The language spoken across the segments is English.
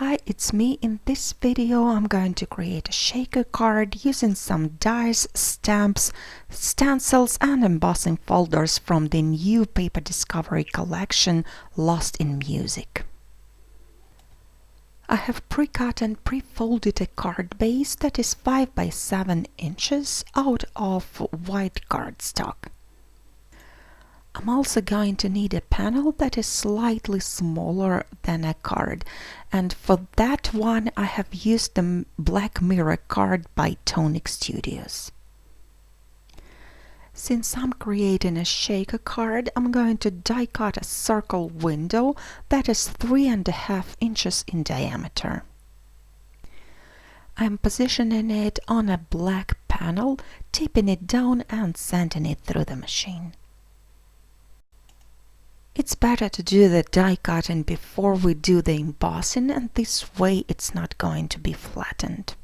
Hi, it's me. In this video I'm going to create a shaker card using some dies, stamps, stencils and embossing folders from the new paper discovery collection Lost in Music. I have pre-cut and pre-folded a card base that is 5 by 7 inches out of white cardstock. I'm also going to need a panel that is slightly smaller than a card, and for that one I have used the Black Mirror card by Tonic Studios. Since I'm creating a shaker card, I'm going to die cut a circle window that is 3.5 inches in diameter. I'm positioning it on a black panel, taping it down and sanding it through the machine. It's better to do the die cutting before we do the embossing, and this way it's not going to be flattened.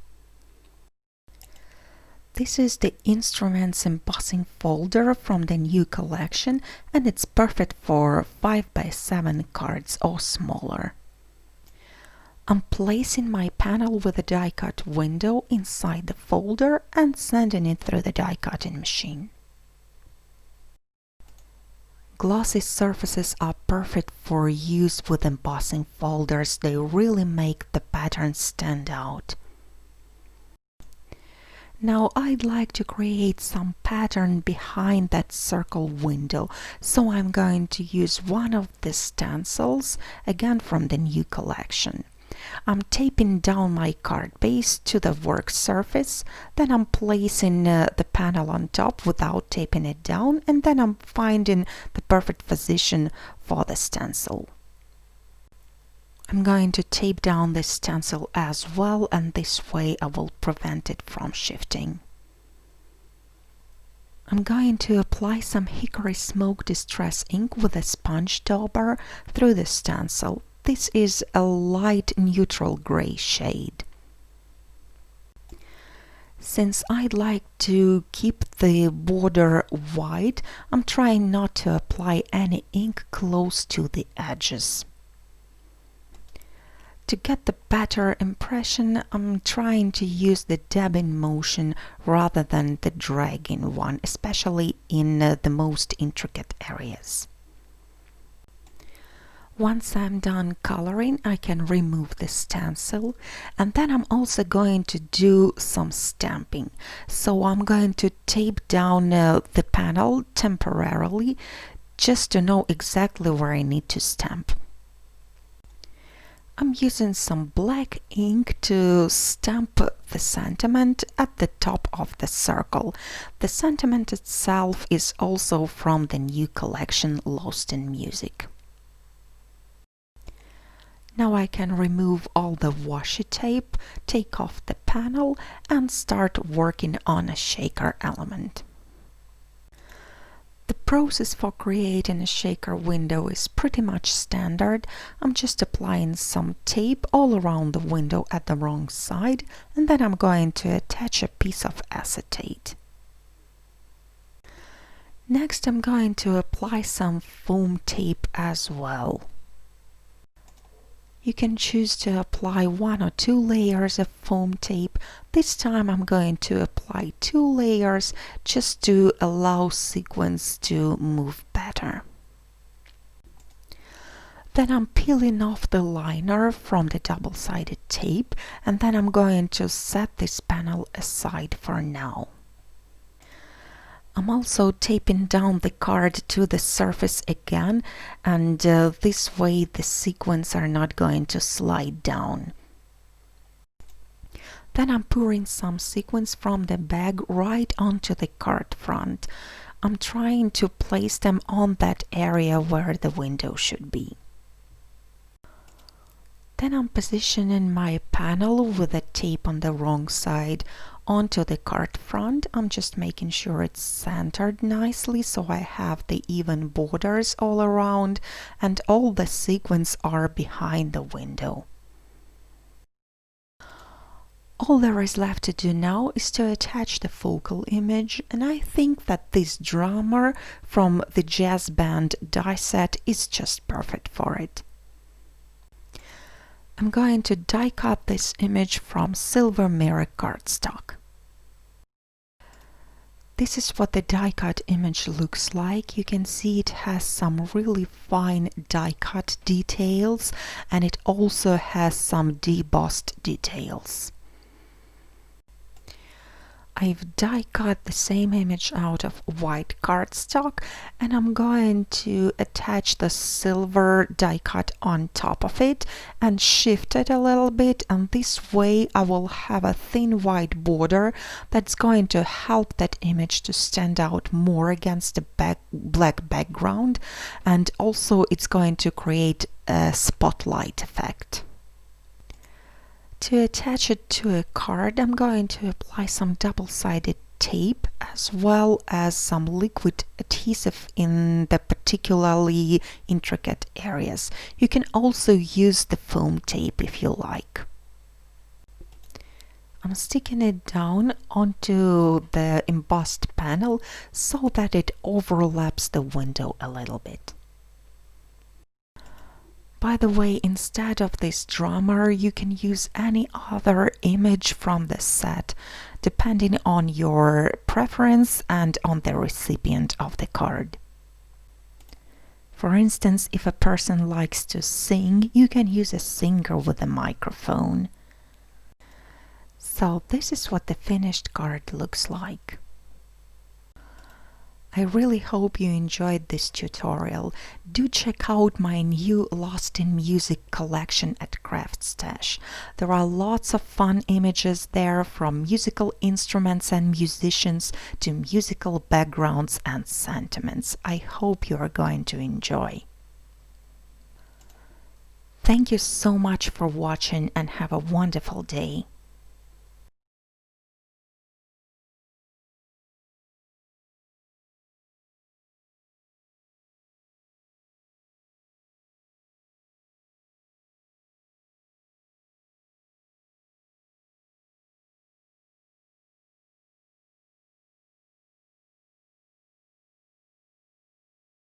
This is the Instruments embossing folder from the new collection, and it's perfect for 5 by 7 cards or smaller. I'm placing my panel with a die cut window inside the folder and sending it through the die cutting machine. Glossy surfaces are perfect for use with embossing folders. They really make the pattern stand out. Now I'd like to create some pattern behind that circle window, so I'm going to use one of the stencils, again from the new collection. I'm taping down my card base to the work surface, then I'm placing the panel on top without taping it down, and then I'm finding the perfect position for the stencil. I'm going to tape down this stencil as well, and this way I will prevent it from shifting. I'm going to apply some Hickory Smoke Distress ink with a sponge dauber through the stencil. This is a light neutral gray shade. Since I'd like to keep the border white, I'm trying not to apply any ink close to the edges. To get the better impression, I'm trying to use the dabbing motion rather than the dragging one, especially in the most intricate areas. Once I'm done coloring, I can remove the stencil, and then I'm also going to do some stamping. So I'm going to tape down the panel temporarily just to know exactly where I need to stamp. I'm using some black ink to stamp the sentiment at the top of the circle. The sentiment itself is also from the new collection Lost in Music. Now I can remove all the washi tape, take off the panel and start working on a shaker element. The process for creating a shaker window is pretty much standard. I'm just applying some tape all around the window at the wrong side, and then I'm going to attach a piece of acetate. Next I'm going to apply some foam tape as well. You can choose to apply 1 or 2 layers of foam tape. This time I'm going to apply 2 layers just to allow sequins to move better. Then I'm peeling off the liner from the double-sided tape, and then I'm going to set this panel aside for now. I'm also taping down the card to the surface again, and this way the sequins are not going to slide down. Then I'm pouring some sequins from the bag right onto the card front. I'm trying to place them on that area where the window should be. Then I'm positioning my panel with the tape on the wrong side onto the card front. I'm just making sure it's centered nicely so I have the even borders all around and all the sequins are behind the window. All there is left to do now is to attach the focal image, and I think that this drummer from the jazz band die set is just perfect for it. I'm going to die cut this image from silver mirror cardstock. This is what the die cut image looks like. You can see it has some really fine die cut details, and it also has some debossed details. I've die cut the same image out of white cardstock, and I'm going to attach the silver die cut on top of it and shift it a little bit, and this way I will have a thin white border that's going to help that image to stand out more against the black background, and also it's going to create a spotlight effect. To attach it to a card, I'm going to apply some double-sided tape as well as some liquid adhesive in the particularly intricate areas. You can also use the foam tape if you like. I'm sticking it down onto the embossed panel so that it overlaps the window a little bit. By the way, instead of this drummer, you can use any other image from the set, depending on your preference and on the recipient of the card. For instance, if a person likes to sing, you can use a singer with a microphone. So this is what the finished card looks like. I really hope you enjoyed this tutorial. Do check out my new Lost in Music collection at Craft Stash. There are lots of fun images there, from musical instruments and musicians to musical backgrounds and sentiments. I hope you are going to enjoy. Thank you so much for watching and have a wonderful day.